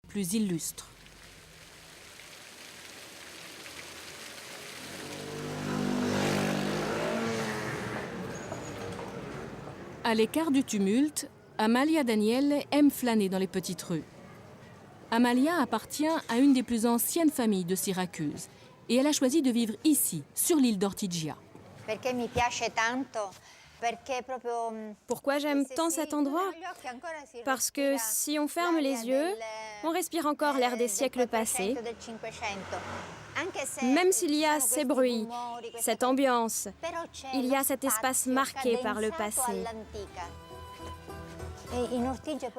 plus illustres. À l'écart du tumulte, Amalia Daniele aime flâner dans les petites rues. Amalia appartient à une des plus anciennes familles de Syracuse et elle a choisi de vivre ici, sur l'île d'Ortigia. Pourquoi j'aime tant cet endroit? Parce que si on ferme les yeux, on respire encore l'air des siècles passés. Même s'il y a ces bruits, cette ambiance, il y a cet espace marqué par le passé.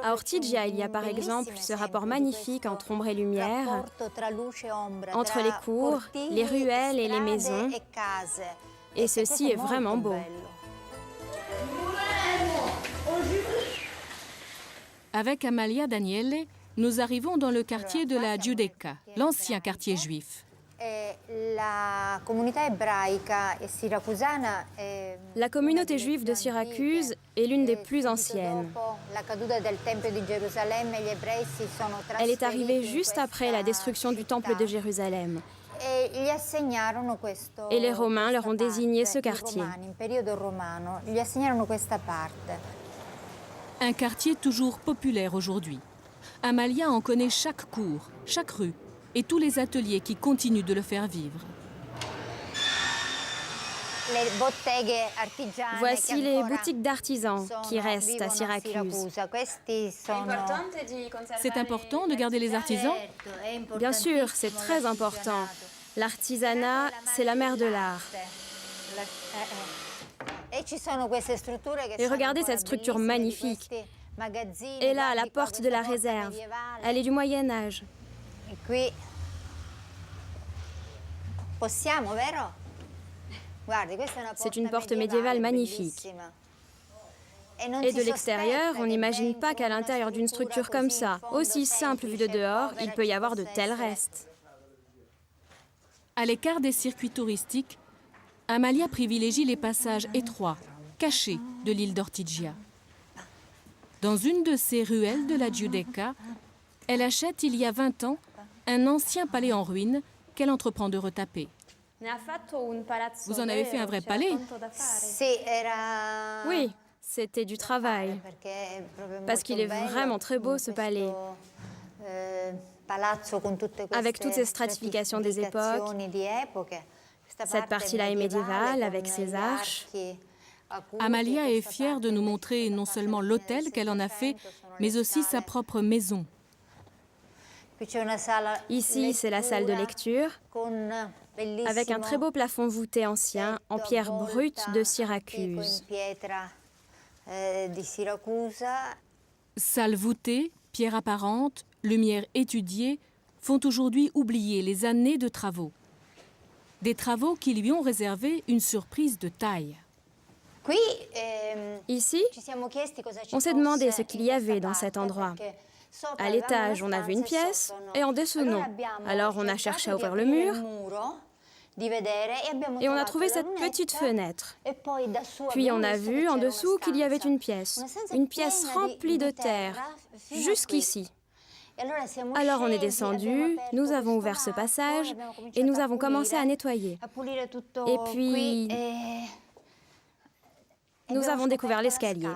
À Ortigia, il y a par exemple ce rapport magnifique entre ombre et lumière, entre les cours, les ruelles et les maisons. Et ceci est vraiment beau. Avec Amalia Daniele, nous arrivons dans le quartier de la Giudecca, l'ancien quartier juif. La communauté juive de Syracuse est l'une des plus anciennes. Elle est arrivée juste après la destruction du temple de Jérusalem. Et les Romains leur ont désigné ce quartier. Un quartier toujours populaire aujourd'hui. Amalia en connaît chaque cour, chaque rue et tous les ateliers qui continuent de le faire vivre. Voici les boutiques d'artisans qui restent à Syracuse. C'est important de garder les artisans? Bien sûr, c'est très important. L'artisanat, c'est la mère de l'art. Et regardez cette structure magnifique. Et là, la porte de la réserve. Elle est du Moyen Âge. C'est une porte médiévale magnifique. Et de l'extérieur, on n'imagine pas qu'à l'intérieur d'une structure comme ça, aussi simple vue de dehors, il peut y avoir de tels restes. À l'écart des circuits touristiques, Amalia privilégie les passages étroits, cachés de l'île d'Ortigia. Dans une de ces ruelles de la Giudecca, elle achète il y a 20 ans un ancien palais en ruine qu'elle entreprend de retaper. Vous en avez fait un vrai palais? Oui, c'était du travail. Parce qu'il est vraiment très beau ce palais. Avec toutes ces stratifications des époques. Cette partie-là est médiévale avec ses arches. Amalia est fière de nous montrer non seulement l'hôtel qu'elle en a fait, mais aussi sa propre maison. Ici, c'est la salle de lecture, avec un très beau plafond voûté ancien en pierre brute de Syracuse. Salle voûtée, pierre apparente, lumière étudiée, font aujourd'hui oublier les années de travaux. Des travaux qui lui ont réservé une surprise de taille. Ici, on s'est demandé ce qu'il y avait dans cet endroit. À l'étage, on a vu une pièce, et en dessous, non. Alors, on a cherché à ouvrir le mur, et on a trouvé cette petite fenêtre. Puis, on a vu en dessous qu'il y avait une pièce remplie de terre, jusqu'ici. Alors, on est descendu, nous avons ouvert ce passage, et nous avons commencé à nettoyer. Et puis, nous avons découvert l'escalier.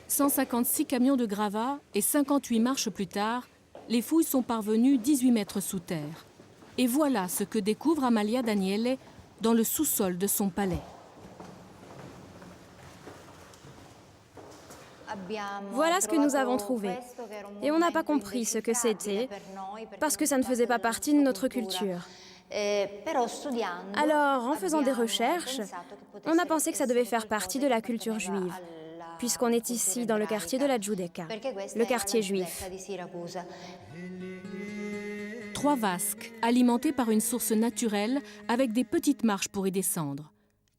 156 camions de gravats et 58 marches plus tard, les fouilles sont parvenues 18 mètres sous terre. Et voilà ce que découvre Amalia Daniele dans le sous-sol de son palais. Voilà ce que nous avons trouvé. Et on n'a pas compris ce que c'était, parce que ça ne faisait pas partie de notre culture. Alors, en faisant des recherches, on a pensé que ça devait faire partie de la culture juive, puisqu'on est ici dans le quartier de la Giudecca, le quartier juif. 3 vasques, alimentés par une source naturelle, avec des petites marches pour y descendre.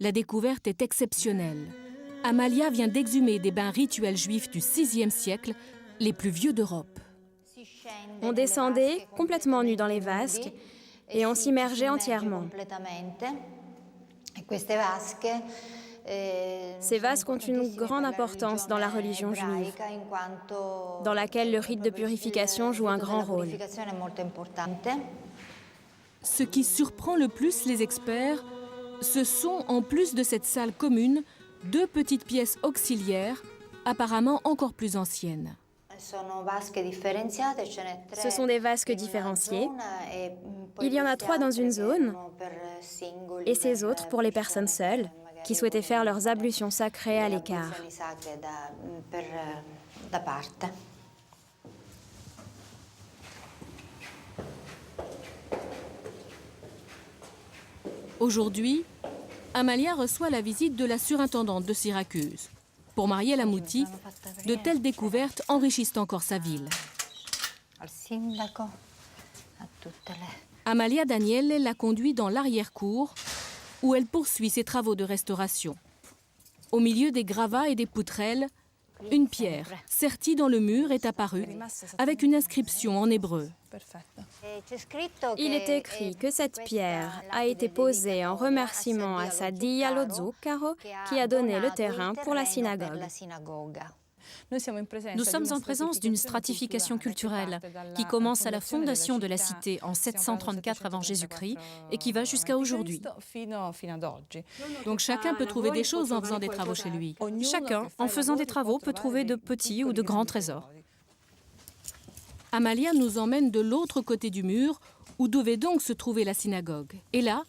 La découverte est exceptionnelle. Amalia vient d'exhumer des bains rituels juifs du VIe siècle, les plus vieux d'Europe. On descendait complètement nu dans les vasques et on s'immergeait entièrement. Ces vasques ont une grande importance dans la religion juive, dans laquelle le rite de purification joue un grand rôle. Ce qui surprend le plus les experts, ce sont, en plus de cette salle commune, 2 petites pièces auxiliaires, apparemment encore plus anciennes. Ce sont des vasques différenciées. Il y en a 3 dans une zone, et ces autres pour les personnes seules qui souhaitaient faire leurs ablutions sacrées à l'écart. Aujourd'hui, Amalia reçoit la visite de la surintendante de Syracuse. Pour Mariella Muti, de telles découvertes enrichissent encore sa ville. Amalia Daniele la conduit dans l'arrière-cour, où elle poursuit ses travaux de restauration. Au milieu des gravats et des poutrelles, une pierre sertie dans le mur est apparue avec une inscription en hébreu. Il est écrit que cette pierre a été posée en remerciement à Sadie allo zucchero qui a donné le terrain pour la synagogue. Nous sommes en présence d'une stratification culturelle qui commence à la fondation de la cité en 734 avant Jésus-Christ et qui va jusqu'à aujourd'hui. Donc chacun peut trouver des choses en faisant des travaux chez lui. Chacun, en faisant des travaux, peut trouver de petits ou de grands trésors. Amalia nous emmène de l'autre côté du mur, où devait donc se trouver la synagogue. Et là,